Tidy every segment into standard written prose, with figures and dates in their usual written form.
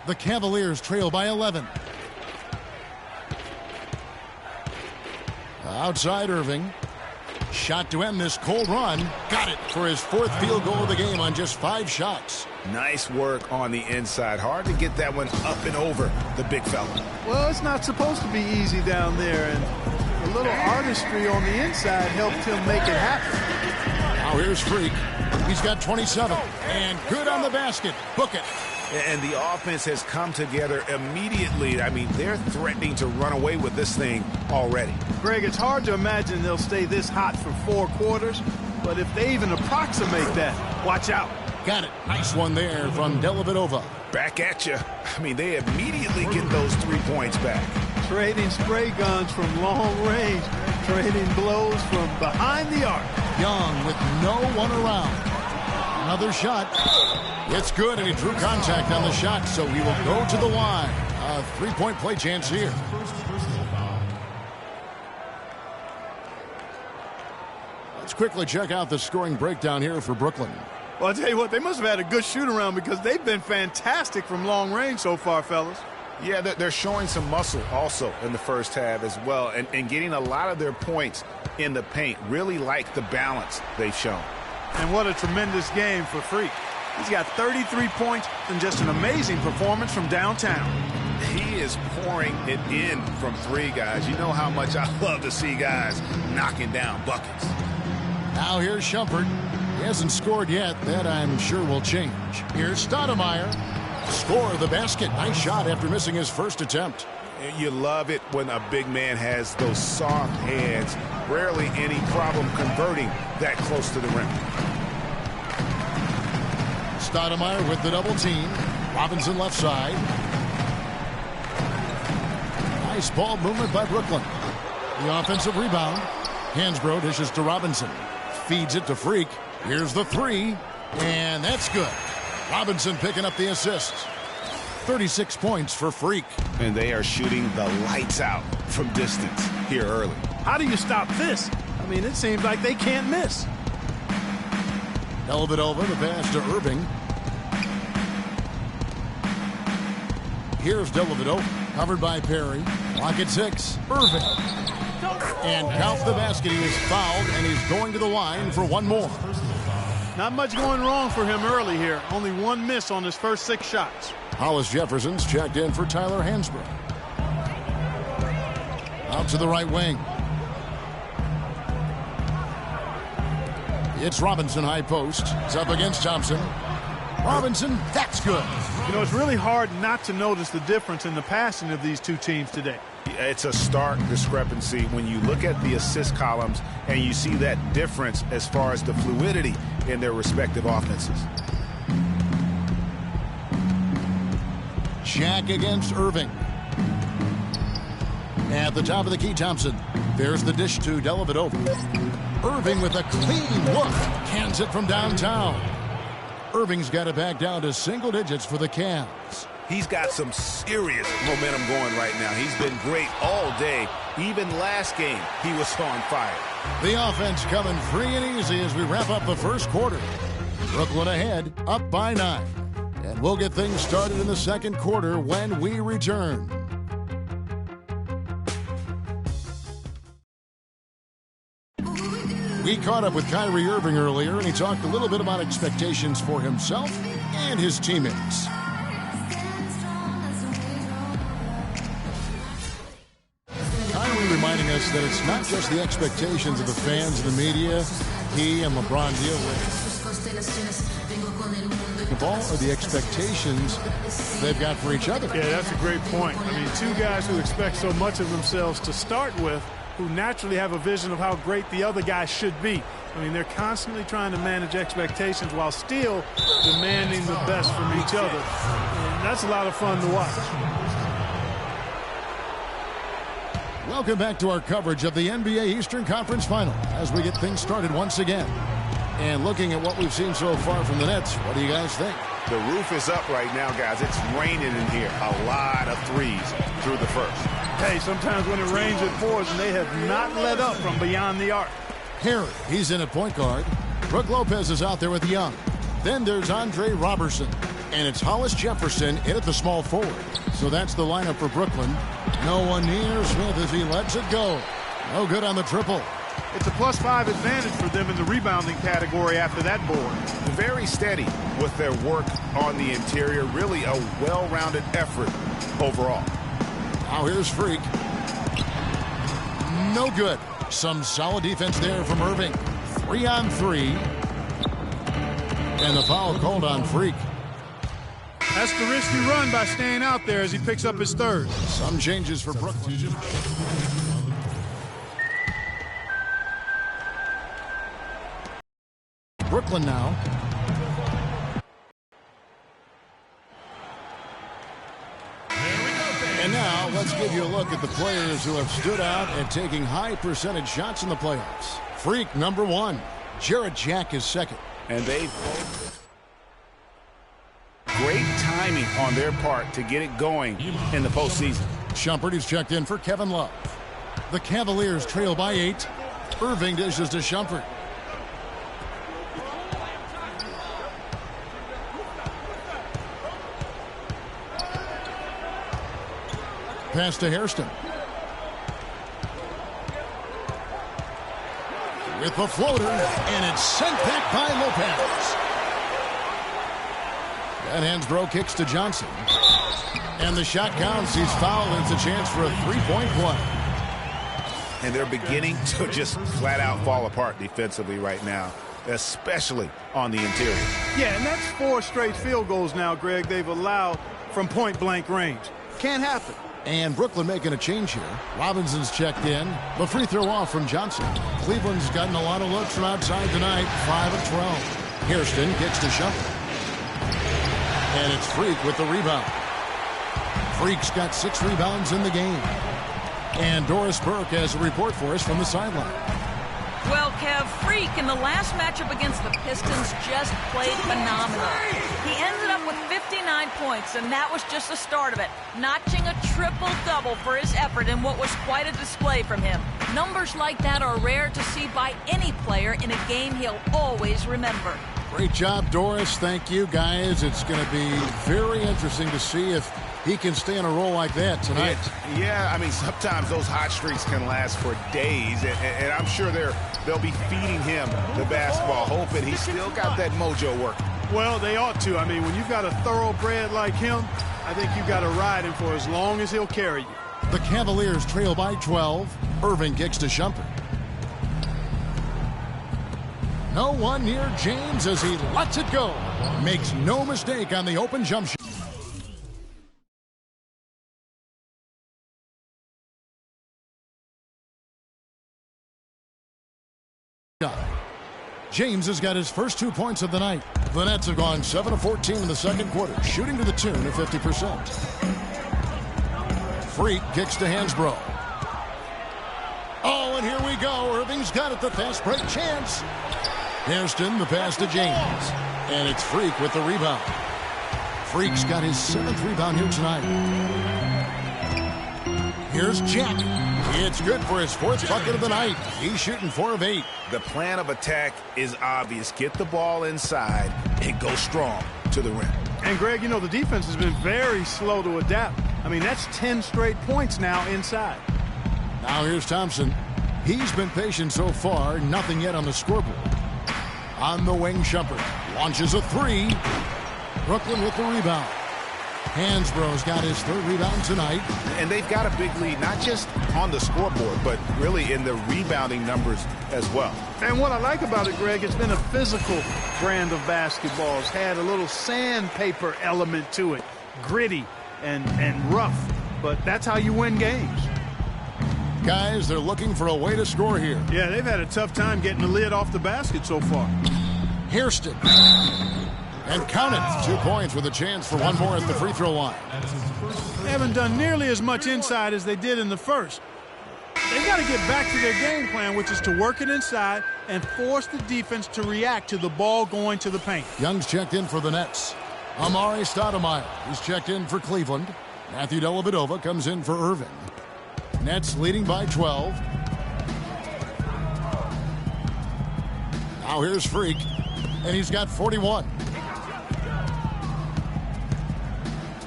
The Cavaliers trail by 11. Outside Irving. Shot to end this cold run. Got it for his 4th field goal of the game on just 5 shots. Nice work on the inside. Hard to get that one up and over the big fella. Well, it's not supposed to be easy down there, and a little artistry on the inside helped him make it happen. Now here's Freak. He's got 27. And good on the basket. Book it. And the offense has come together immediately. I mean, they're threatening to run away with this thing already. Greg, it's hard to imagine they'll stay this hot for 4 quarters, but if they even approximate that, watch out. Got it. Nice one there from Dellavedova. Back at you. I mean, they immediately get those 3 points back. Trading spray guns from long range, trading blows from behind the arc. Young with no one around. Another shot. It's good, and he drew contact on the shot, so he will go to the line. A 3-point play chance here. Let's quickly check out the scoring breakdown here for Brooklyn. Well, I'll tell you what, they must have had a good shoot-around because they've been fantastic from long range so far, fellas. Yeah, they're showing some muscle also in the first half as well, and getting a lot of their points in the paint. Really like the balance they've shown. And what a tremendous game for Freak. He's got 33 points and just an amazing performance from downtown. He is pouring it in from 3, guys. You know how much I love to see guys knocking down buckets. Now here's Shumpert. He hasn't scored yet. That I'm sure will change. Here's Stoudemire. Score the basket. Nice shot after missing his first attempt. You love it when a big man has those soft hands. Rarely any problem converting that close to the rim. Stoudemire with the double team. Robinson left side. Nice ball movement by Brooklyn. The offensive rebound. Hansbrough dishes to Robinson. Feeds it to Freak. Here's the 3. And that's good. Robinson picking up the assist. 36 points for Freak. And they are shooting the lights out from distance here early. How do you stop this? I mean, it seems like they can't miss. Dellavedova, the pass to Irving. Here's Dellavedova, covered by Perry. Clock at 6. Irving. And count the basket. He is fouled, and he's going to the line for one more. Not much going wrong for him early here. Only 1 miss on his first 6 shots. Hollis Jefferson's checked in for Tyler Hansbrough. Out to the right wing. It's Robinson high post. It's up against Thompson. Robinson, that's good. You know, it's really hard not to notice the difference in the passing of these 2 teams today. It's a stark discrepancy when you look at the assist columns and you see that difference as far as the fluidity in their respective offenses. Shaq against Irving. At the top of the key, Thompson. There's the dish to Dellavedova. Irving with a clean look. Cans it from downtown. Irving's got it back down to single digits for the Cavs. He's got some serious momentum going right now. He's been great all day. Even last game, he was on fire. The offense coming free and easy as we wrap up the first quarter. Brooklyn ahead, up by 9. And we'll get things started in the second quarter when we return. We caught up with Kyrie Irving earlier, and he talked a little bit about expectations for himself and his teammates. Kyrie reminding us that it's not just the expectations of the fans and the media he and LeBron deal with. The ball are the expectations they've got for each other. Yeah, that's a great point. I mean, 2 guys who expect so much of themselves to start with, who naturally have a vision of how great the other guy should be. I mean, they're constantly trying to manage expectations while still demanding the best from each other. And that's a lot of fun to watch. Welcome back to our coverage of the NBA Eastern Conference Final as we get things started once again. And looking at what we've seen so far from the Nets, what do you guys think? The roof is up right now, guys. It's raining in here. A lot of threes through the first. Hey, sometimes when it rains, it pours, and they have not let up from beyond the arc. Harry, he's in at point guard. Brook Lopez is out there with Young. Then there's Andre Robertson. And it's Hollis Jefferson in at the small forward. So that's the lineup for Brooklyn. No one near Smith as he lets it go. No good on the triple. It's a +5 advantage for them in the rebounding category after that board. Very steady with their work on the interior. Really a well-rounded effort overall. Now here's Freak. No good. Some solid defense there from Irving. 3-on-3. And the foul called on Freak. That's the risk you run by staying out there as he picks up his third. Some changes for Brooklyn. Brooklyn now. And now let's give you a look at the players who have stood out and taking high percentage shots in the playoffs. Freak number 1. Jarrett Jack is second. And they've great timing on their part to get it going in the postseason. Shumpert is checked in for Kevin Love. The Cavaliers trail by 8. Irving dishes to Shumpert. Pass to Hairston. With the floater, and it's sent back by Lopez. And Hansbrough kicks to Johnson. And the shot counts. He's fouled. It's a chance for a three-point play. And they're beginning to just flat out fall apart defensively right now, especially on the interior. Yeah, and that's 4 straight field goals now, Greg, they've allowed from point-blank range. Can't happen. And Brooklyn making a change here. Robinson's checked in. The free throw off from Johnson. Cleveland's gotten a lot of looks from outside tonight. 5 of 12. Hairston kicks to Shumpert. And it's Freak with the rebound. Freak's got 6 rebounds in the game. And Doris Burke has a report for us from the sideline. Well, Kev, Freak in the last matchup against the Pistons just played phenomenal. He ended up with 59 points, and that was just the start of it, notching a triple-double for his effort in what was quite a display from him. Numbers like that are rare to see by any player in a game he'll always remember. Great job, Doris. Thank you, guys. It's going to be very interesting to see if he can stay in a role like that tonight. Yeah, I mean, sometimes those hot streaks can last for days, and I'm sure they'll be feeding him the basketball, hoping he's still got that mojo working. Well, they ought to. I mean, when you've got a thoroughbred like him, I think you've got to ride him for as long as he'll carry you. The Cavaliers trail by 12. Irving kicks to Shumpert. No one near James as he lets it go. Makes no mistake on the open jump shot. James has got his first 2 points of the night. The Nets have gone 7 of 14 in the second quarter, shooting to the tune of 50%. Freak kicks to Hansbrough. Oh, and here we go. Irving's got it, the fast break chance. Hairston, the pass to James. And it's Freak with the rebound. Freak's got his 7th rebound here tonight. Here's Jack. It's good for his 4th bucket of the night. He's shooting 4 of 8. The plan of attack is obvious. Get the ball inside and go strong to the rim. And, Greg, you know, the defense has been very slow to adapt. I mean, that's 10 straight points now inside. Now here's Thompson. He's been patient so far. Nothing yet on the scoreboard. On the wing, Shumpert launches a 3. Brooklyn with the rebound. Hansbrough's got his 3rd rebound tonight. And they've got a big lead, not just on the scoreboard, but really in the rebounding numbers as well. And what I like about it, Greg, it's been a physical brand of basketball. It's had a little sandpaper element to it. Gritty and rough. But that's how you win games. Guys, they're looking for a way to score here. Yeah, they've had a tough time getting the lid off the basket so far. Hairston. And count it. 2 points with a chance for one more at the free throw line. They haven't done nearly as much inside as they did in the first. They've got to get back to their game plan, which is to work it inside and force the defense to react to the ball going to the paint. Young's checked in for the Nets. Amari Stoudemire is checked in for Cleveland. Matthew Dellavedova comes in for Irving. Nets leading by 12. Now here's Freak, and he's got 41.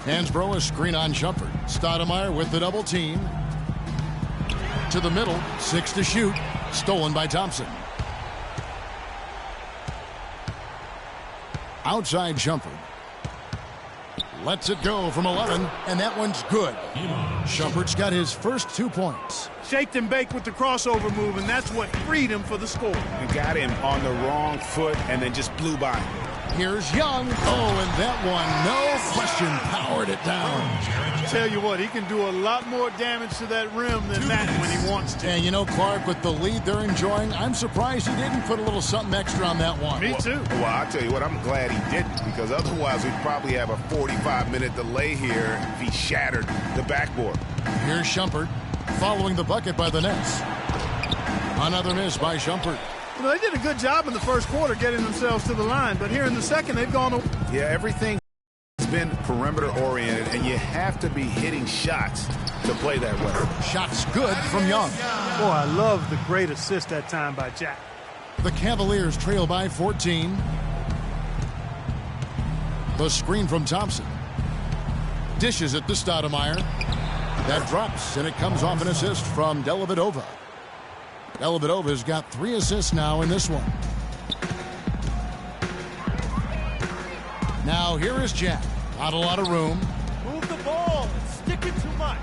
Hansbrough a screen on Shumpert. Stoudemire with the double team. To the middle, 6 to shoot. Stolen by Thompson. Outside Shumpert. Lets it go from 11, and that one's good. Shumpert's got his first 2 points. Shaped and baked with the crossover move, and that's what freed him for the score. And got him on the wrong foot and then just blew by him. Here's Young. Oh, and that one, no question, powered it down. Tell you what, he can do a lot more damage to that rim than that when he wants to. And you know, Clark, with the lead they're enjoying, I'm surprised he didn't put a little something extra on that one. Me too. Well, I'll tell you what, I'm glad he didn't, because otherwise we'd probably have a 45-minute delay here if he shattered the backboard. Here's Shumpert following the bucket by the Nets. Another miss by Shumpert. You know, they did a good job in the first quarter getting themselves to the line, but here in the second, they've gone. Yeah, everything has been perimeter-oriented, and you have to be hitting shots to play that way. Shots good from Young. Boy, I love the great assist that time by Jack. The Cavaliers trail by 14. The screen from Thompson. Dishes it to Stoudemire. That drops, and it comes off an assist from Dellavedova. Dellavedova's got 3 assists now in this one. Now here is Jack. Not a lot of room. Move the ball and stick it too much.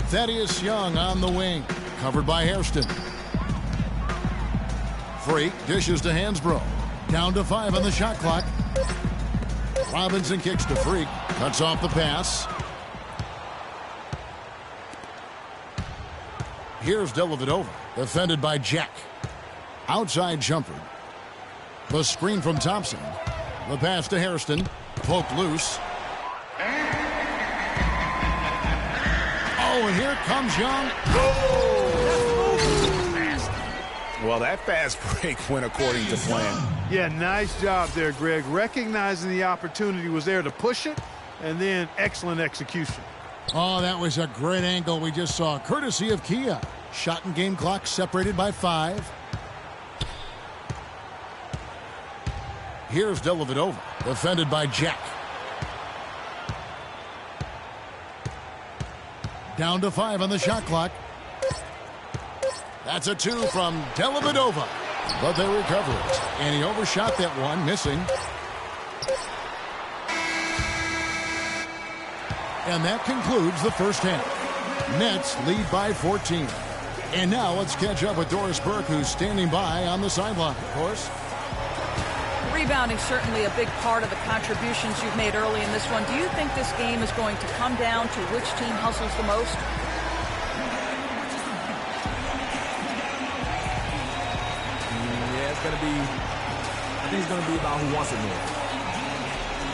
Thaddeus Young on the wing. Covered by Hairston. Freak dishes to Hansbrough. Down to 5 on the shot clock. Robinson kicks to Freak. Cuts off the pass. Here's Dellavedova, defended by Jack. Outside Shumpert. The screen from Thompson. The pass to Hairston. Poked loose. Oh, and here comes Young. Well, that fast break went according to plan. Yeah, nice job there, Greg. Recognizing the opportunity was there to push it, and then excellent execution. Oh, that was a great angle we just saw, courtesy of Kia. Shot and game clock separated by 5. Here's Dellavedova, defended by Jack. Down to 5 on the shot clock. That's a 2 from Dellavedova. But they recover it. And he overshot that one, missing. And that concludes the first half. Nets lead by 14. And now let's catch up with Doris Burke, who's standing by on the sideline. Of course. Rebounding certainly a big part of the contributions you've made early in this one. Do you think this game is going to come down to which team hustles the most? Yeah, it's going to be, I think it's going to be about who wants it more.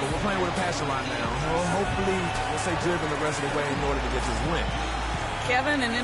But we're playing with a passion right now. Well, hopefully, we'll say driven the rest of the way in order to get this win. Kevin, and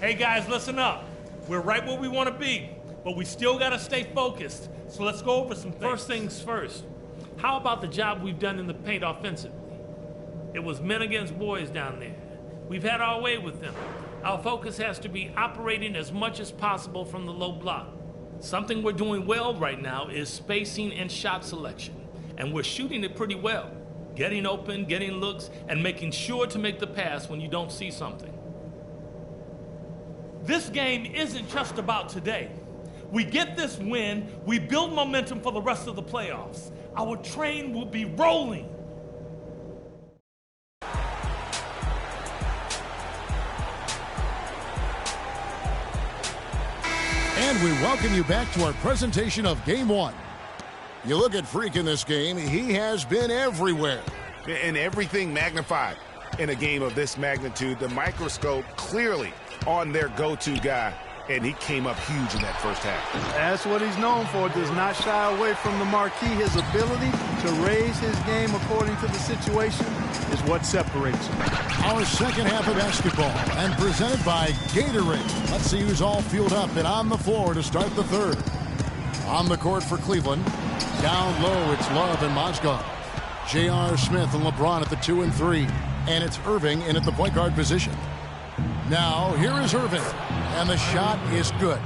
Hey guys, listen up. We're right where we want to be, but we still got to stay focused. So let's go over some things. First things first. How about the job we've done in the paint offensively? It was men against boys down there. We've had our way with them. Our focus has to be operating as much as possible from the low block. Something we're doing well right now is spacing and shot selection, and we're shooting it pretty well. Getting open, getting looks, and making sure to make the pass when you don't see something. This game isn't just about today. We get this win, we build momentum for the rest of the playoffs. Our train will be rolling. And we welcome you back to our presentation of Game 1. You look at Freak in this game, he has been everywhere. And everything magnified in a game of this magnitude. The microscope clearly on their go-to guy. and he came up huge in that first half. That's what he's known for. Does not shy away from the marquee. His ability to raise his game according to the situation is what separates him. Our second half of basketball, and presented by Gatorade. Let's see who's all fueled up and on the floor to start the third. On the court for Cleveland. Down low, it's Love and Mozgov. J.R. Smith and LeBron at the 2 and 3. And it's Irving in at the point guard position. Now, here is Irving. And the shot is good.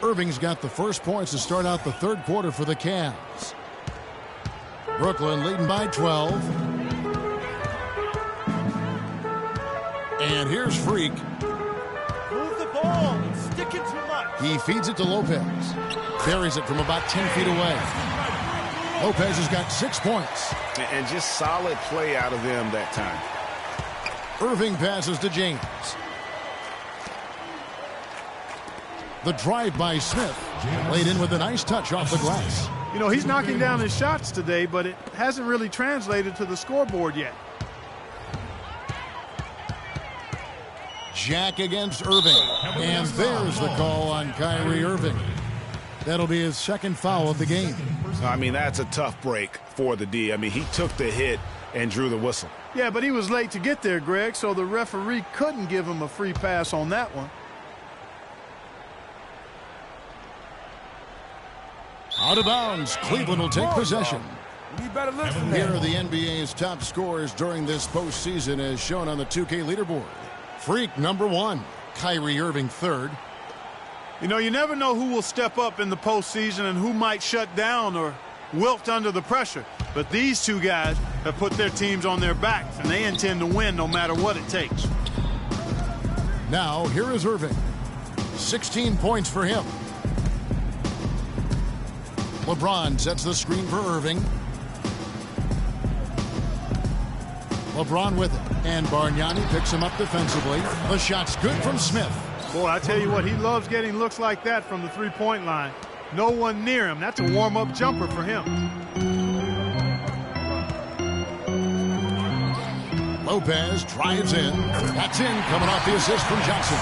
Irving's got the first points to start out the third quarter for the Cavs. Brooklyn leading by 12. And here's Freak. Move the ball. It's sticking too much. He feeds it to Lopez. Buries it from about 10 feet away. Lopez has got 6 points. And just solid play out of them that time. Irving passes to James. The drive by Smith. Laid in with a nice touch off the glass. You know, he's knocking down his shots today, but it hasn't really translated to the scoreboard yet. Jack against Irving. And there's the call on Kyrie Irving. That'll be his second foul of the game. I mean, that's a tough break for the D. I mean, he took the hit and drew the whistle. Yeah, but he was late to get there, Greg, so the referee couldn't give him a free pass on that one. Out of bounds, Cleveland will take possession. You better look from Here there. are the NBA's top scorers during this postseason as shown on the 2K leaderboard. Freak number 1, Kyrie Irving third. You know, you never know who will step up in the postseason and who might shut down or wilt under the pressure. But these two guys have put their teams on their backs, and they intend to win no matter what it takes. Now, here is Irving. 16 points for him. LeBron sets the screen for Irving. LeBron with it. And Bargnani picks him up defensively. The shot's good from Smith. Boy, I tell you what, he loves getting looks like that from the three-point line. No one near him. That's a warm-up jumper for him. Lopez drives in. That's in, coming off the assist from Johnson.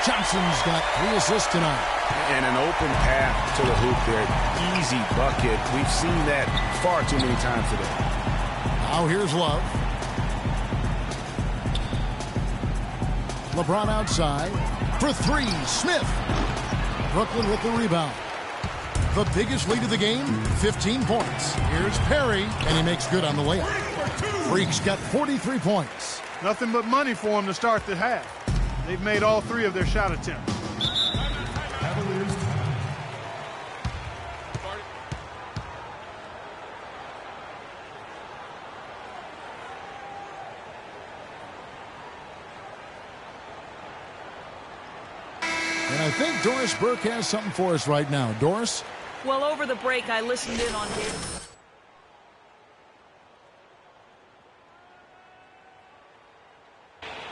Johnson's got 3 assists tonight. And an open path to the hoop there. Easy bucket. We've seen that far too many times today. Now here's Love. LeBron outside for 3. Smith. Brooklyn with the rebound. The biggest lead of the game, 15 points. Here's Perry, and he makes good on the layup. Freak's got 43 points. Nothing but money for him to start the half. They've made all 3 of their shot attempts. And I think Doris Burke has something for us right now. Doris? Well, over the break, I listened in on David.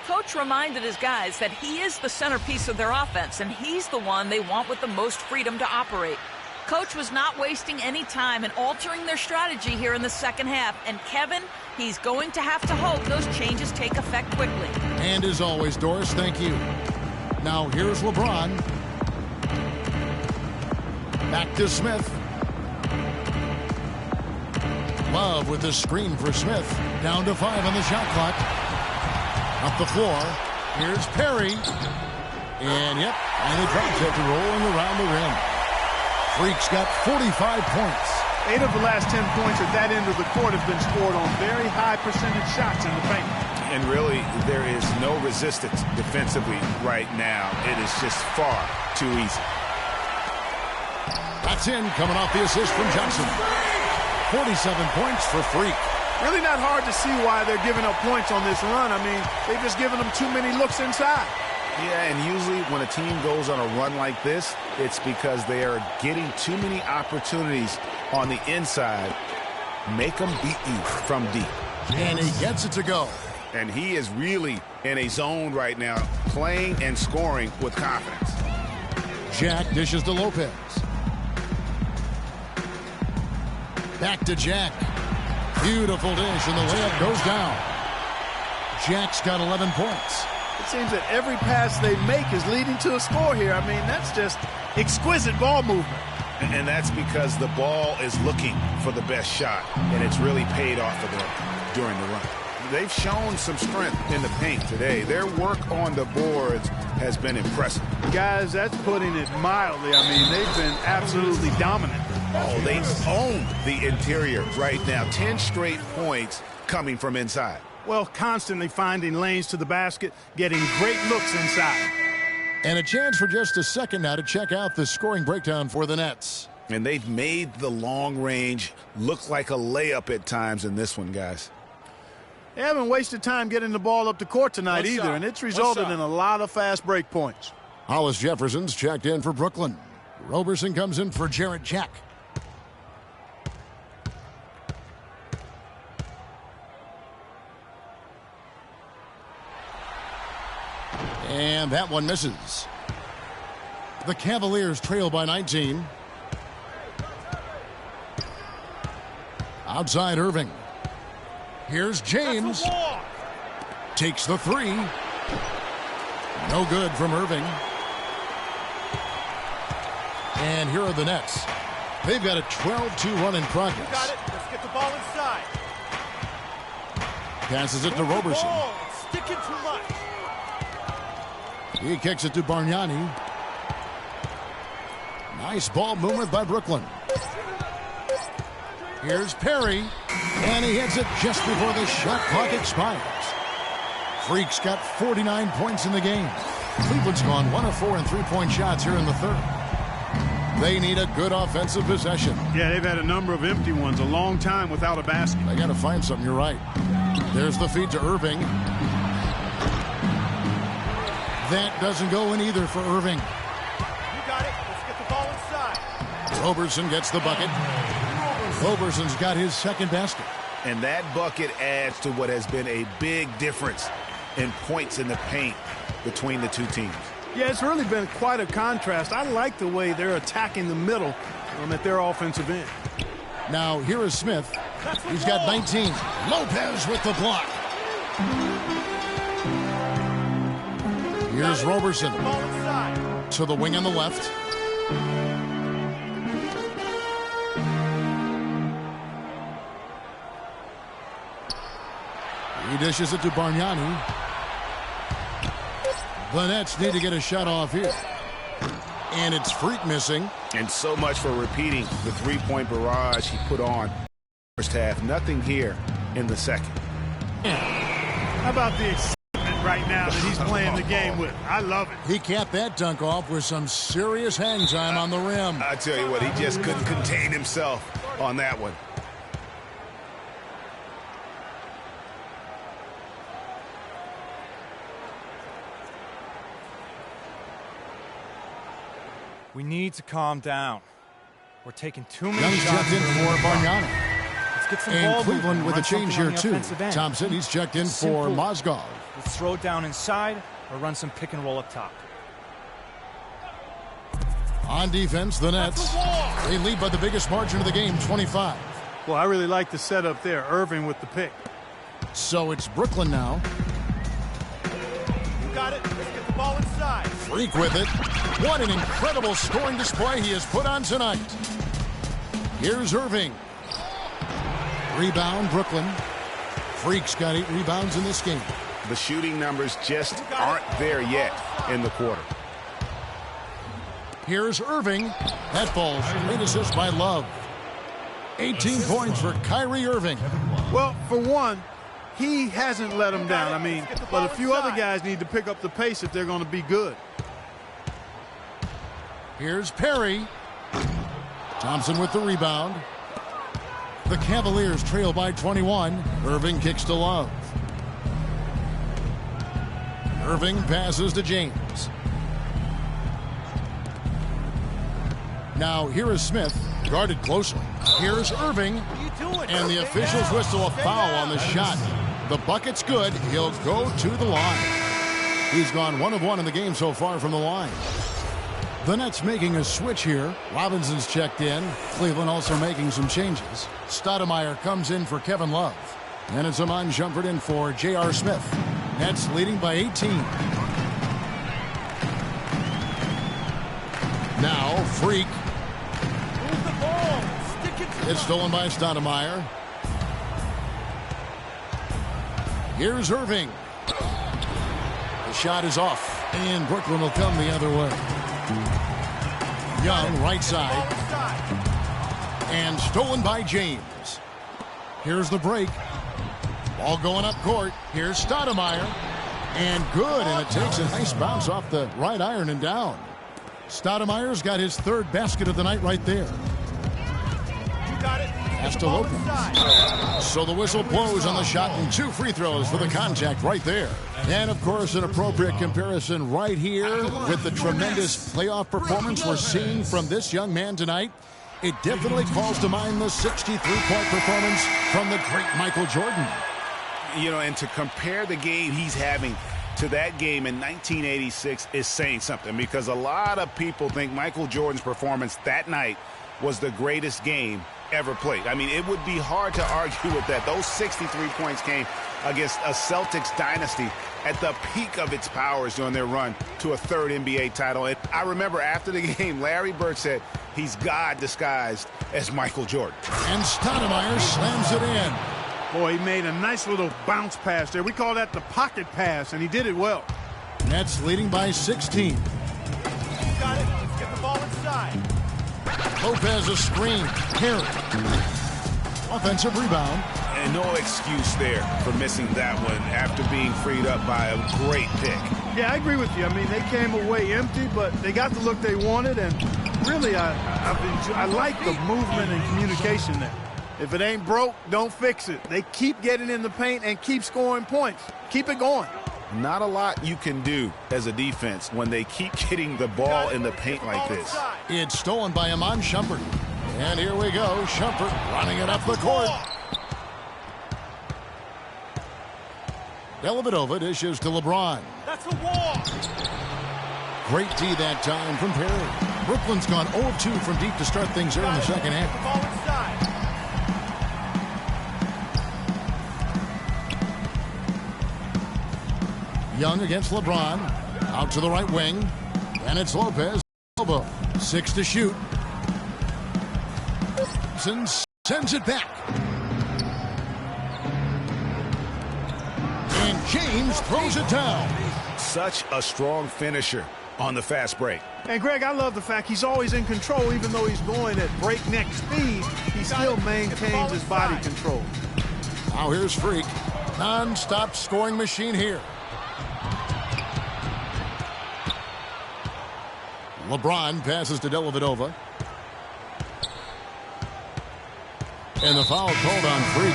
Coach reminded his guys that he is the centerpiece of their offense, and he's the one they want with the most freedom to operate. Coach was not wasting any time in altering their strategy here in the second half. And Kevin, he's going to have to hope those changes take effect quickly. And as always, Doris, thank you. Now here's LeBron. Back to Smith. Love with the screen for Smith. Down to 5 on the shot clock. Up the floor. Here's Perry. And yep, and the drop set to rolling around the rim. Freak's got 45 points. 8 of the last 10 points at that end of the court have been scored on very high percentage shots in the paint. And really, there is no resistance defensively right now. It is just far too easy. That's in, coming off the assist from Johnson. 47 points for Freak. Really not hard to see why they're giving up points on this run. I mean, they've just given them too many looks inside. Yeah, and usually when a team goes on a run like this, it's because they are getting too many opportunities on the inside. Make them beat you from deep. And he gets it to go. And he is really in a zone right now, playing and scoring with confidence. Jack dishes to Lopez. Back to Jack. Beautiful dish, and the layup goes down. Jack's got 11 points. It seems that every pass they make is leading to a score here. I mean, that's just exquisite ball movement. And that's because the ball is looking for the best shot, and it's really paid off for them during the run. They've shown some strength in the paint today. Their work on the boards has been impressive. Guys, that's putting it mildly. I mean, they've been absolutely dominant. Oh, they own the interior right now. 10 straight points coming from inside. Well, constantly finding lanes to the basket, getting great looks inside. And a chance for just a second now to check out the scoring breakdown for the Nets. And they've made the long range look like a layup at times in this one, guys. They haven't wasted time getting the ball up the court tonight either, and it's resulted in a lot of fast break points. Hollis Jefferson's checked in for Brooklyn. Roberson comes in for Jarrett Jack. And that one misses. The Cavaliers trail by 19. Outside Irving. Here's James. Takes the three. No good from Irving. And here are the Nets. They've got a 12-2 run in progress. You got it. Let's get the ball inside. Passes it to Roberson. It's sticking too much. He kicks it to Bargnani. Nice ball movement by Brooklyn. Here's Perry. And he hits it just before the shot clock expires. Freak's got 49 points in the game. Cleveland's gone 1 of 4 in three-point shots here in the third. They need a good offensive possession. Yeah, they've had a number of empty ones, a long time without a basket. They got to find something, you're right. There's the feed to Irving. That doesn't go in either for Irving. You got it. Let's get the ball inside. Roberson gets the bucket. Roberson's got his second basket. And that bucket adds to what has been a big difference in points in the paint between the two teams. Yeah, it's really been quite a contrast. I like the way they're attacking the middle at their offensive end. Now, here is Smith. He's got 19. Lopez with the block. Here's Roberson to the wing on the left. He dishes it to Bargnani. The Nets need to get a shot off here. And it's Freak missing. And so much for repeating the three-point barrage he put on first half. Nothing here in the second. How about the excitement right now that he's playing the game with? I love it. He capped that dunk off with some serious hang time on the rim. I tell you what, he just couldn't contain himself on that one. We need to calm down. We're taking too many Young's shots. checked in for Bargnani. Let's get some And ball Cleveland movement. with a Run change something here, on the too. offensive end. Thompson, he's checked in Simple. for Mozgov. Let's throw it down inside or run some pick and roll up top. On defense, the Nets. They lead by the biggest margin of the game, 25. Well, I really like the setup there. Irving with the pick. So it's Brooklyn now. You got it. Let's get the ball inside. Freak with it. What an incredible scoring display he has put on tonight. Here's Irving. Rebound, Brooklyn. Freak's got 8 rebounds in this game. The shooting numbers just aren't there yet in the quarter. Here's Irving. That falls. Great assist by Love. 18 points for Kyrie Irving. Well, for one, he hasn't let them down. I mean, but a few other guys need to pick up the pace if they're going to be good. Here's Perry. Thompson with the rebound. The Cavaliers trail by 21. Irving kicks to Love. Irving passes to James. Now here is Smith, guarded closely. Here's Irving, and the officials whistle a foul on the shot. The bucket's good. He'll go to the line. He's gone 1 of 1 in the game so far from the line. The Nets making a switch here. Robinson's checked in. Cleveland also making some changes. Stoudemire comes in for Kevin Love. And it's Iman Shumpert in for J.R. Smith. Nets leading by 18. Now, Freak. Move the ball. Stick it to It's stolen by Stoudemire. Here's Irving. The shot is off, and Brooklyn will come the other way. Young, right side. And stolen by James. Here's the break. Ball going up court. Here's Stoudemire. And good, and it takes a nice bounce off the right iron and down. Stoudemire's got his third basket of the night right there. Pass to Lopez. So the whistle blows on the shot and 2 free throws for the contact right there. And, of course, an appropriate comparison right here with the tremendous playoff performance we're seeing from this young man tonight. It definitely calls to mind the 63-point performance from the great Michael Jordan. You know, and to compare the game he's having to that game in 1986 is saying something, because a lot of people think Michael Jordan's performance that night was the greatest game ever played. I mean, it would be hard to argue with that. Those 63 points came against a Celtics dynasty at the peak of its powers during their run to a third NBA title. And I remember after the game, Larry Bird said he's God disguised as Michael Jordan. And Stoudemire slams it in. Boy, he made a nice little bounce pass there. We call that the pocket pass, and he did it well. Nets leading by 16. Got it. Let's get the ball inside. Lopez a screen. Carry. Offensive rebound. And no excuse there for missing that one after being freed up by a great pick. Yeah, I agree with you. I mean, they came away empty, but they got the look they wanted, and really, I like the movement and communication there. If it ain't broke, don't fix it. They keep getting in the paint and keep scoring points. Keep it going. Not a lot you can do as a defense when they keep getting the ball in the paint like this. It's stolen by Iman Shumpert. And here we go. Shumpert running it up the court. Dellavedova dishes to LeBron. That's a wall. Great D that time from Perry. Brooklyn's gone 0 of 2 from deep to start things here in the second half. The ball inside. Young against LeBron. Out to the right wing. And it's Lopez. Elbow. 6 to shoot. Sends it back. And James throws it down. Such a strong finisher on the fast break. And, Greg, I love the fact he's always in control. Even though he's going at breakneck speed, he still maintains his body control. Now here's Freak. Non-stop scoring machine here. LeBron passes to Dellavedova. And the foul called on Freak.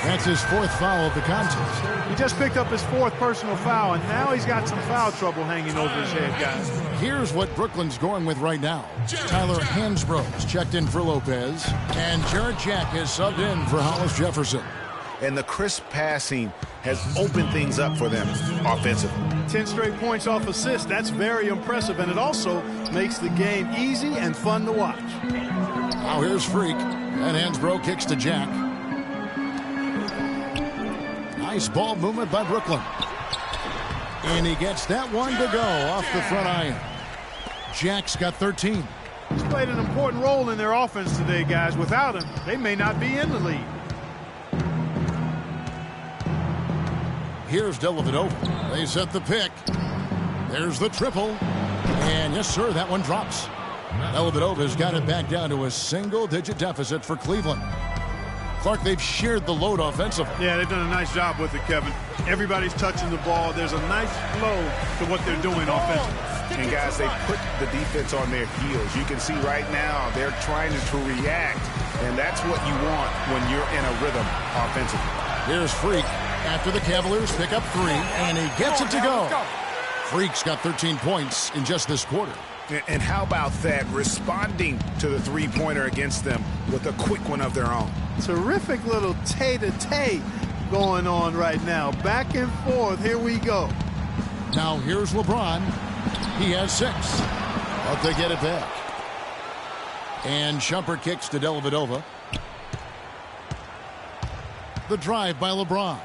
That's his 4th foul of the contest. He just picked up his 4th personal foul, and now he's got some foul trouble hanging over his head, guys. Here's what Brooklyn's going with right now. Tyler Hansbrough's checked in for Lopez. And Jarrett Jack is subbed in for Hollis Jefferson. And the crisp passing has opened things up for them offensively. 10 straight points off assists. That's very impressive, and it also makes the game easy and fun to watch. Now here's Freak. And Hansbrough kicks to Jack. Nice ball movement by Brooklyn. And he gets that one to go off the front iron. Jack's got 13. He's played an important role in their offense today, guys. Without him, they may not be in the lead. Here's Dellavedova. They set the pick. There's the triple. And yes, sir, that one drops. Dellavedova's got it back down to a single-digit deficit for Cleveland. Clark, they've shared the load offensively. Yeah, they've done a nice job with it, Kevin. Everybody's touching the ball. There's a nice flow to what they're doing offensively. And, guys, they put the defense on their heels. You can see right now they're trying to react, and that's what you want when you're in a rhythm offensively. Here's Freak after the Cavaliers pick up 3, and he gets it to go. Freak's got 13 points in just this quarter. And how about that, responding to the three-pointer against them with a quick one of their own. Terrific little tay-to-tay going on right now. Back and forth. Here we go. Now here's LeBron. He has 6. But they get it back. And Shumpert kicks to Dellavedova. The drive by LeBron.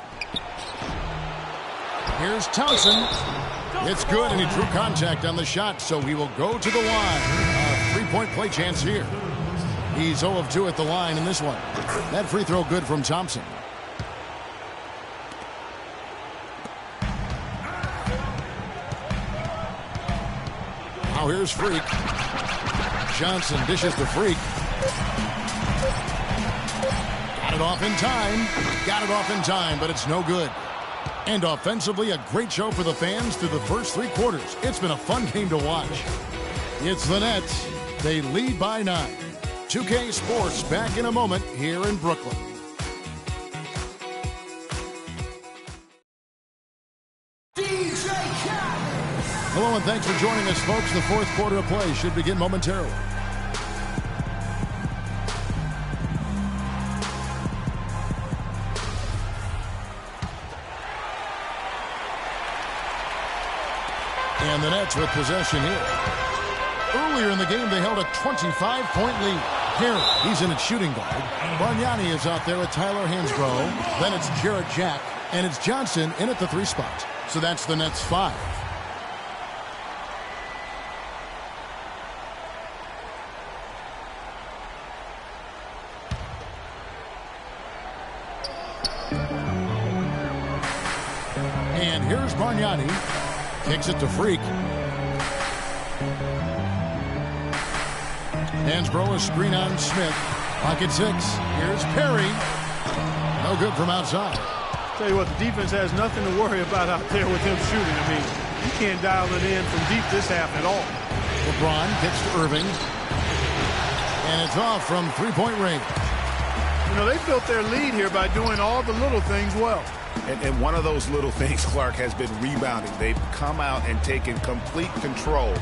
Here's Thompson. It's good, and he drew contact on the shot, so he will go to the line. A three-point play chance here. He's 0 of 2 at the line in this one. That free throw good from Thompson. Now here's Freak. Johnson dishes to Freak. Got it off in time. Got it off in time, but it's no good. And offensively, a great show for the fans through the first 3 quarters. It's been a fun game to watch. It's the Nets. They lead by 9. 2K Sports back in a moment here in Brooklyn. Hello and thanks for joining us, folks. The fourth quarter of play should begin momentarily. And the Nets with possession here. Earlier in the game, they held a 25-point lead. Harry, he's in at shooting guard. Bargnani is out there with Tyler Hansbrough. Then it's Jarrett Jack. And it's Johnson in at the 3 spot. So that's the Nets 5. And here's Bargnani. Kicks it to Freak. Hansbrough, a screen on Smith. Pocket 6. Here's Perry. No good from outside. Tell you what, the defense has nothing to worry about out there with him shooting. I mean, you can't dial it in from deep this half at all. LeBron kicks to Irving. And it's off from three-point range. You know, they built their lead here by doing all the little things well. And one of those little things, Clark, has been rebounding. They've come out and taken complete control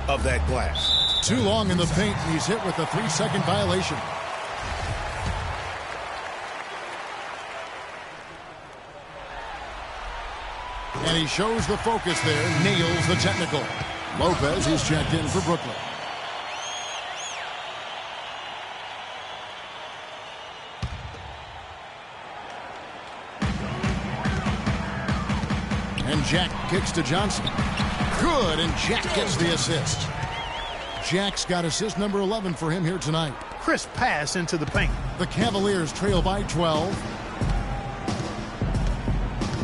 of that glass. Too long in the paint, and he's hit with a 3-second violation. And he shows the focus there, nails the technical. Lopez is checked in for Brooklyn. And Jack kicks to Johnson. Good, and Jack gets the assist. Jack's got assist number 11 for him here tonight. Crisp pass into the paint. The Cavaliers trail by 12.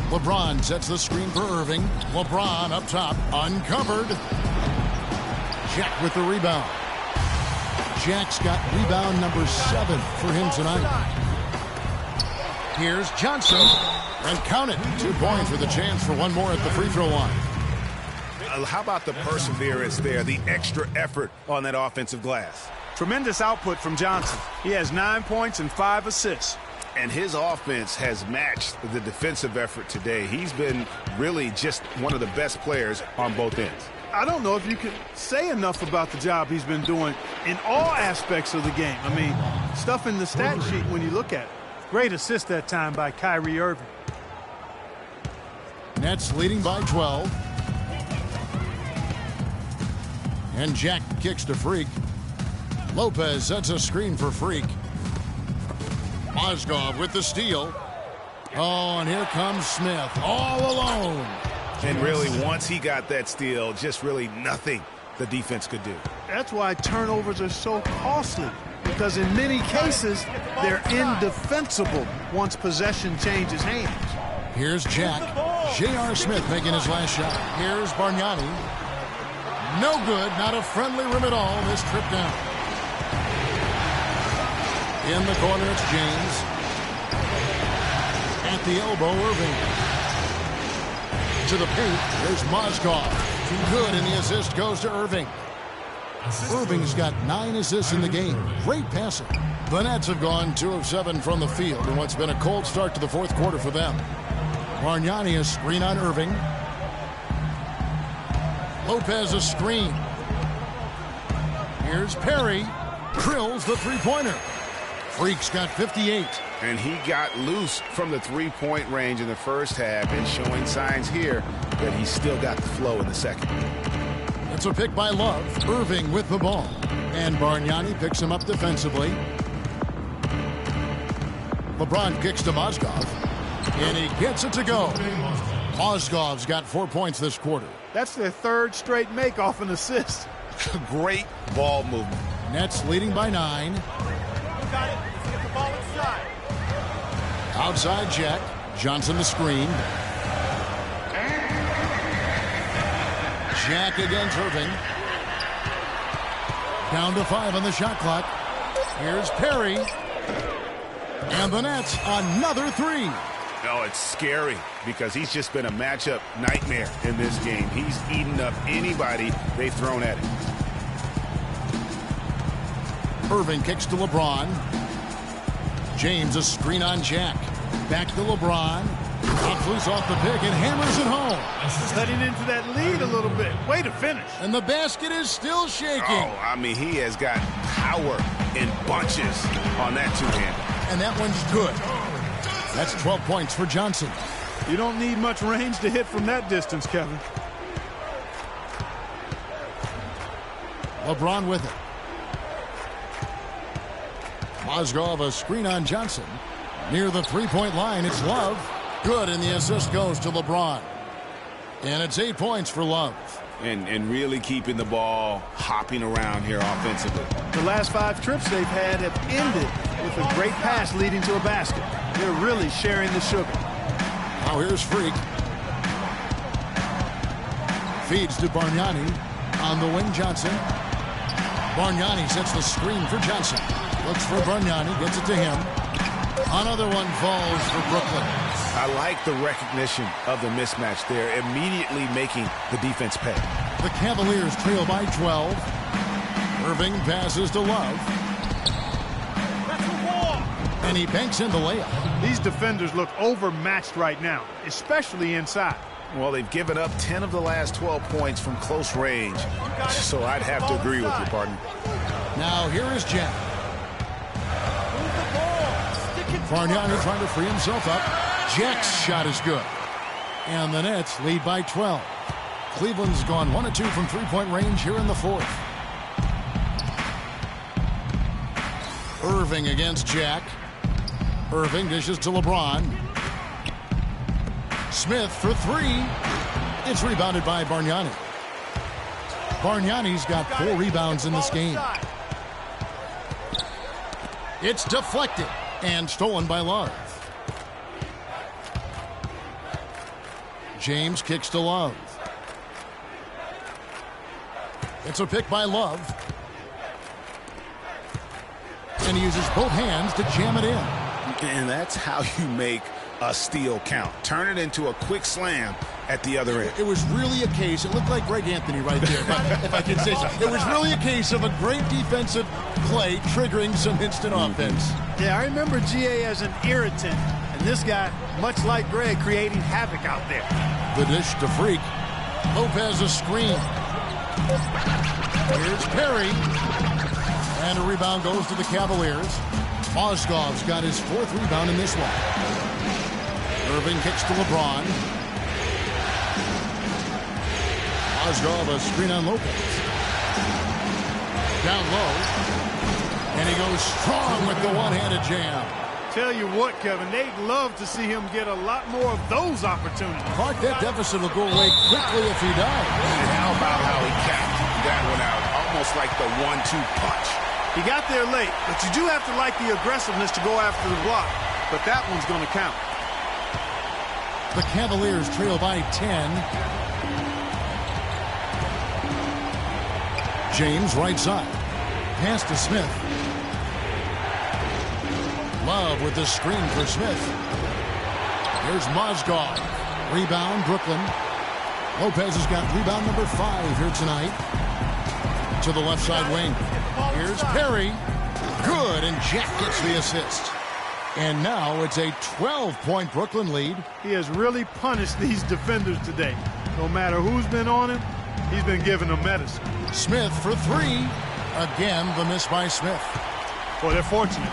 LeBron sets the screen for Irving. LeBron up top, uncovered. Jack with the rebound. Jack's got rebound number 7 for him tonight. Here's Johnson. And count it. 2 points with a chance for one more at the free throw line. How about the perseverance there, the extra effort on that offensive glass? Tremendous output from Johnson. He has 9 points and 5 assists. And his offense has matched the defensive effort today. He's been really just one of the best players on both ends. I don't know if you can say enough about the job he's been doing in all aspects of the game. I mean, stuff in the stat sheet when you look at it. Great assist that time by Kyrie Irving. Nets leading by 12. And Jack kicks to Freak. Lopez sets a screen for Freak. Mozgov with the steal. Oh, and here comes Smith all alone. And really, once he got that steal, just really nothing the defense could do. That's why turnovers are so costly, because in many cases, they're indefensible once possession changes hands. Here's Jack. J.R. Smith making his last shot. Here's Bargnani. No good. Not a friendly rim at all this trip down. In the corner, it's James. At the elbow, Irving. To the paint, there's Mozgov. Too good, and the assist goes to Irving. Irving's got 9 assists in the game. Great passing. The Nets have gone 2 of 7 from the field in what's been a cold start to the fourth quarter for them. Bargnani a screen on Irving. Lopez a screen. Here's Perry. Drills the three-pointer. Freak's got 58. And he got loose from the three-point range in the first half and showing signs here that he's still got the flow in the second. It's a pick by Love. Irving with the ball. And Bargnani picks him up defensively. LeBron kicks to Mozgov. And he gets it to go. Mozgov's got 4 points this quarter. That's their third straight make off an assist. Great ball movement. Nets leading by 9. Got it. Let's get the ball inside. Outside Jack. Johnson the screen. Jack against Irving. Down to 5 on the shot clock. Here's Perry. And the Nets another 3. Oh, it's scary because he's just been a matchup nightmare in this game. He's eaten up anybody they've thrown at him. Irving kicks to LeBron. James a screen on Jack. Back to LeBron. Knocks loose off the pick and hammers it home. Cutting into that lead a little bit. Way to finish. And the basket is still shaking. Oh, I mean, he has got power in bunches on that two-hander. And that one's good. That's 12 points for Johnson. You don't need much range to hit from that distance, Kevin. LeBron with it. Mozgov a screen on Johnson. Near the three-point line, it's Love. Good, and the assist goes to LeBron. And it's 8 points for Love. And really keeping the ball hopping around here offensively. The last 5 trips they've had have ended with a great pass leading to a basket. They're really sharing the sugar. Now here's Freak. Feeds to Bargnani. On the wing, Johnson. Bargnani sets the screen for Johnson. Looks for Bargnani, gets it to him. Another one falls for Brooklyn. I like the recognition of the mismatch there, immediately making the defense pay. The Cavaliers trail by 12. Irving passes to Love. That's a wall. And he banks in the layup. These defenders look overmatched right now, especially inside. Well, they've given up 10 of the last 12 points from close range. So I'd have to agree with you, partner. Now here is Jack. Move the ball. Stick it to Bargnani trying to free himself up. Jack's shot is good. And the Nets lead by 12. Cleveland's gone 1 of 2 from three-point range here in the fourth. Irving against Jack. Irving dishes to LeBron. Smith for 3. It's rebounded by Bargnani. Bargnani's got 4 rebounds in this game. It's deflected and stolen by Love. James kicks to Love. It's a pick by Love. And he uses both hands to jam it in. And that's how you make a steal count. Turn it into a quick slam at the other end. It was really a case, it looked like Greg Anthony right there, if I can say so. It was really a case of a great defensive play triggering some instant offense. Yeah, I remember GA as an irritant. And this guy, much like Greg, creating havoc out there. The dish to Freak. Lopez a screen. Here's Perry. And a rebound goes to the Cavaliers. Mozgov's got his 4th rebound in this one. Irving kicks to LeBron. Mozgov a screen on Lopez. Down low. And he goes strong with the one-handed jam. Tell you what, Kevin, they'd love to see him get a lot more of those opportunities. Clark, that deficit will go away quickly if he does. And how about how he capped that one out? Almost like the 1-2 punch. He got there late, but you do have to like the aggressiveness to go after the block. But that one's going to count. The Cavaliers trail by 10. James right side. Pass to Smith. Love with the screen for Smith. Here's Mozgov. Rebound, Brooklyn. Lopez has got rebound number 5 here tonight. To the left side wing. Here's Perry. Good, and Jack gets the assist. And now it's a 12-point Brooklyn lead. He has really punished these defenders today. No matter who's been on him, he's been giving them medicine. Smith for 3. Again, the miss by Smith. Well, they're fortunate.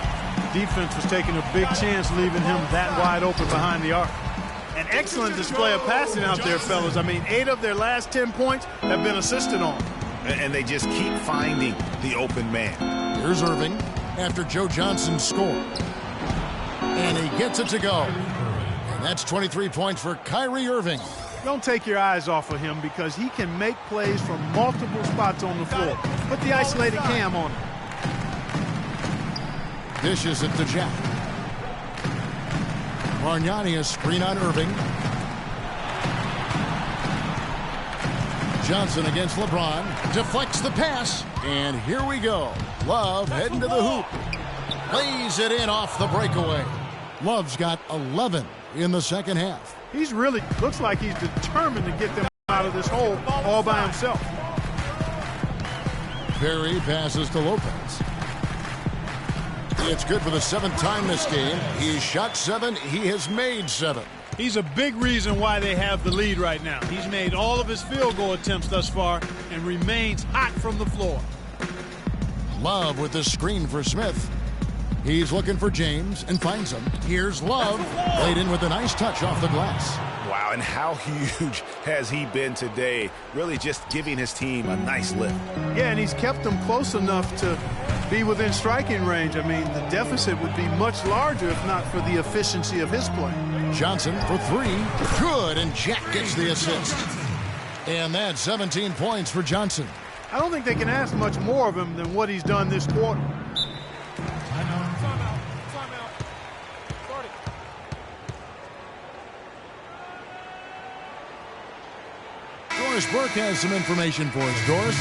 The defense was taking a big chance leaving him that wide open behind the arc. An excellent display of passing out there, fellas. I mean, 8 of their last 10 points have been assisted on. And they just keep finding the open man. Here's Irving after Joe Johnson scored. And he gets it to go. And that's 23 points for Kyrie Irving. Don't take your eyes off of him because he can make plays from multiple spots on the floor. Put the isolated cam on him. Dishes it to Jack. Bargnani a screen on Irving. Johnson against LeBron. Deflects the pass. And here we go. Love heading to the hoop. Lays it in off the breakaway. Love's got 11 in the second half. He's really looks like he's determined to get them out of this hole all by himself. Perry passes to Lopez. It's good for the 7th time this game. He's shot 7. He has made 7. He's a big reason why they have the lead right now. He's made all of his field goal attempts thus far and remains hot from the floor. Love with the screen for Smith. He's looking for James and finds him. Here's Love. Laid in with a nice touch off the glass. Wow, and how huge has he been today? Really just giving his team a nice lift. Yeah, and he's kept them close enough to be within striking range. I mean, the deficit would be much larger if not for the efficiency of his play. Johnson for 3. Good, and Jack gets the assist. And that's 17 points for Johnson. I don't think they can ask much more of him than what he's done this quarter. Doris Burke has some information for us. Doris?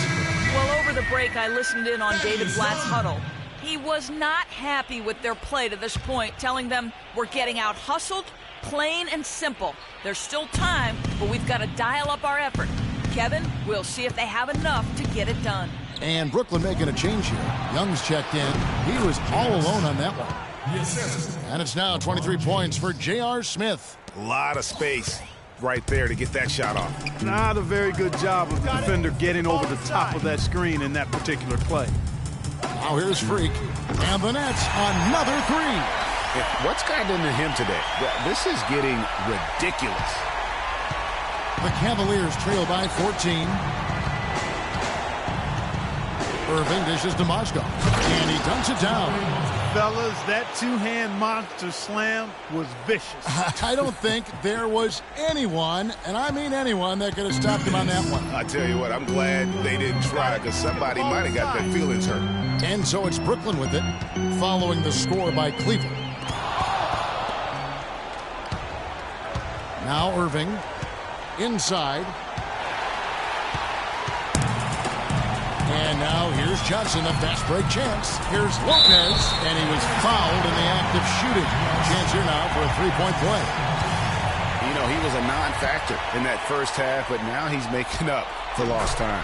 Well, over the break, I listened in on David Blatt's huddle. He was not happy with their play to this point, telling them we're getting out hustled, plain and simple. There's still time, but we've got to dial up our effort. Kevin, we'll see if they have enough to get it done. And Brooklyn making a change here. Young's checked in. He was all alone on that one. And it's now 23 points for J.R. Smith. A lot of space right there to get that shot off. Not a very good job of the defender getting over the top of that screen in that particular play. Now here's Freak. And the Nets, another 3. What's gotten into him today? This is getting ridiculous. The Cavaliers trail by 14. Irving dishes to Mozgov. And he dunks it down. Fellas, that two-hand monster slam was vicious. I don't think there was anyone, and I mean anyone, that could have stopped him on that one. I tell you what, I'm glad they didn't try because somebody might have got their feelings hurt. And so it's Brooklyn with it, following the score by Cleveland. Now Irving, inside. And now here's Johnson, a fast break chance. Here's Lopez, and he was fouled in the act of shooting. Chance here now for a three-point play. You know, he was a non-factor in that first half, but now he's making up for lost time.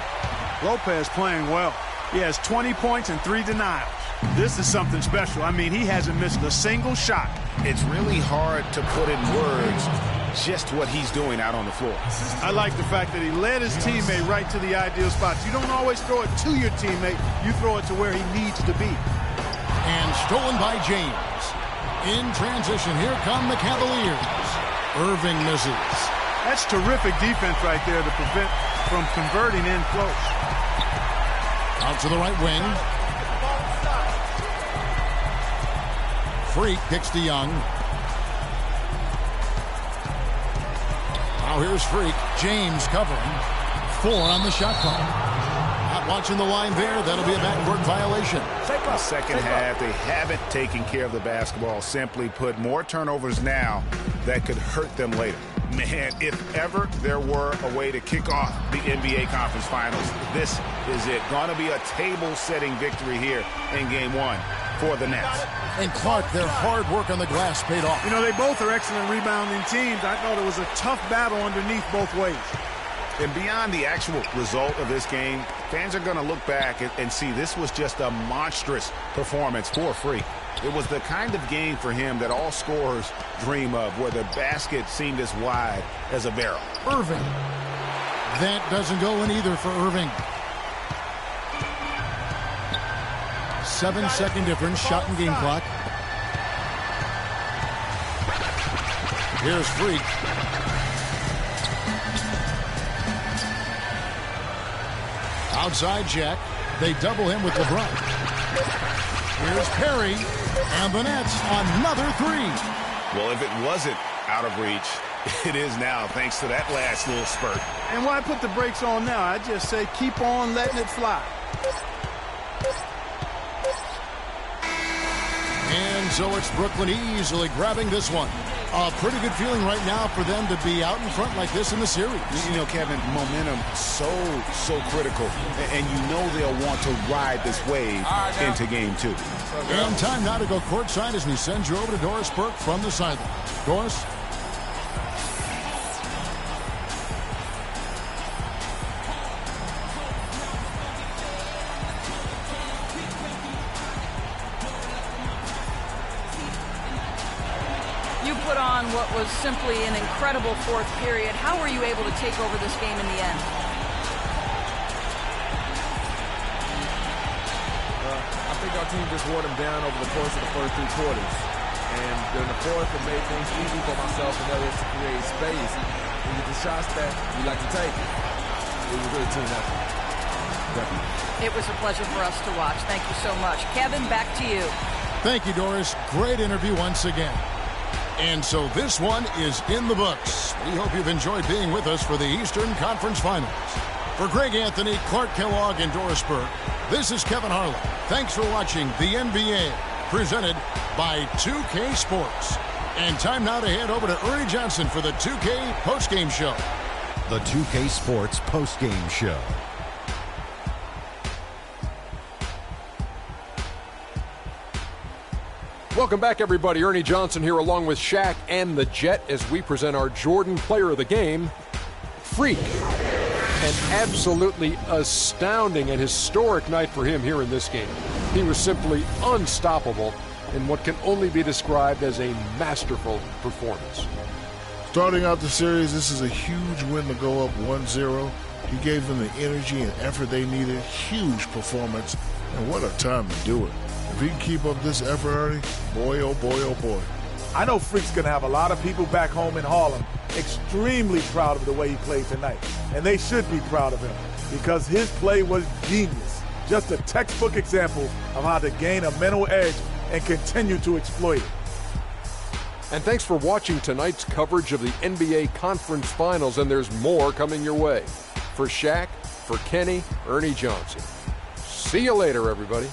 Lopez playing well. He has 20 points and 3 denials. This is something special. I mean, he hasn't missed a single shot. It's really hard to put in words just what he's doing out on the floor. I like the fact that he led his teammate right to the ideal spots. You don't always throw it to your teammate. You throw it to where he needs to be. And stolen by James. In transition, here come the Cavaliers. Irving misses. That's terrific defense right there to prevent from converting in close. Out to the right wing. Freak kicks to Young. Now here's Freak. James covering. 4 on the shot clock. Not watching the line there. That'll be a backcourt violation. The second half, they haven't taken care of the basketball. Simply put, more turnovers now that could hurt them later. Man, if ever there were a way to kick off the NBA Conference Finals, this is it. Going to be a table-setting victory here in Game 1 for the Nets. And Clark, their hard work on the glass paid off. You know, they both are excellent rebounding teams. I thought it was a tough battle underneath both ways. And beyond the actual result of this game, fans are going to look back and see this was just a monstrous performance for Freak. It was the kind of game for him that all scorers dream of, where the basket seemed as wide as a barrel. Irving. That doesn't go in either for Irving. 7-second difference, shot and game clock. Here's Freak. Outside Jack. They double him with LeBron. Here's Perry, and the Nets another 3. Well, if it wasn't Out of reach. It is now, thanks to that last little spurt. And why put the brakes on now? I just say keep on letting it fly. And so it's Brooklyn easily grabbing this one. A pretty good feeling right now for them to be out in front like this in the series. You know, Kevin, momentum so critical. And you know they'll want to ride this wave into game 2. And time now to go courtside as we send you over to Doris Burke from the sideline. Doris? What was simply an incredible fourth period. How were you able to take over this game in the end? I think our team just wore them down over the course of the first 3 quarters. And during the fourth, it made things easy for myself and others to create space. And with the shots that we like to take, it was a good team effort. Definitely. It was a pleasure for us to watch. Thank you so much. Kevin, back to you. Thank you, Doris. Great interview once again. And so this one is in the books. We hope you've enjoyed being with us for the Eastern Conference Finals. For Greg Anthony, Clark Kellogg, and Doris Burke, this is Kevin Harlan. Thanks for watching the NBA, presented by 2K Sports. And time now to head over to Ernie Johnson for the 2K postgame show. The 2K Sports postgame show. Welcome back, everybody. Ernie Johnson here along with Shaq and the Jet as we present our Jordan Player of the Game, Freak. An absolutely astounding and historic night for him here in this game. He was simply unstoppable in what can only be described as a masterful performance. Starting out the series, this is a huge win to go up 1-0. He gave them the energy and effort they needed. Huge performance, and what a time to do it. If he can keep up this effort, Ernie, boy, oh boy, oh boy. I know Freak's going to have a lot of people back home in Harlem extremely proud of the way he played tonight. And they should be proud of him because his play was genius. Just a textbook example of how to gain a mental edge and continue to exploit it. And thanks for watching tonight's coverage of the NBA Conference Finals, and there's more coming your way. For Shaq, for Kenny, Ernie Johnson. See you later, everybody.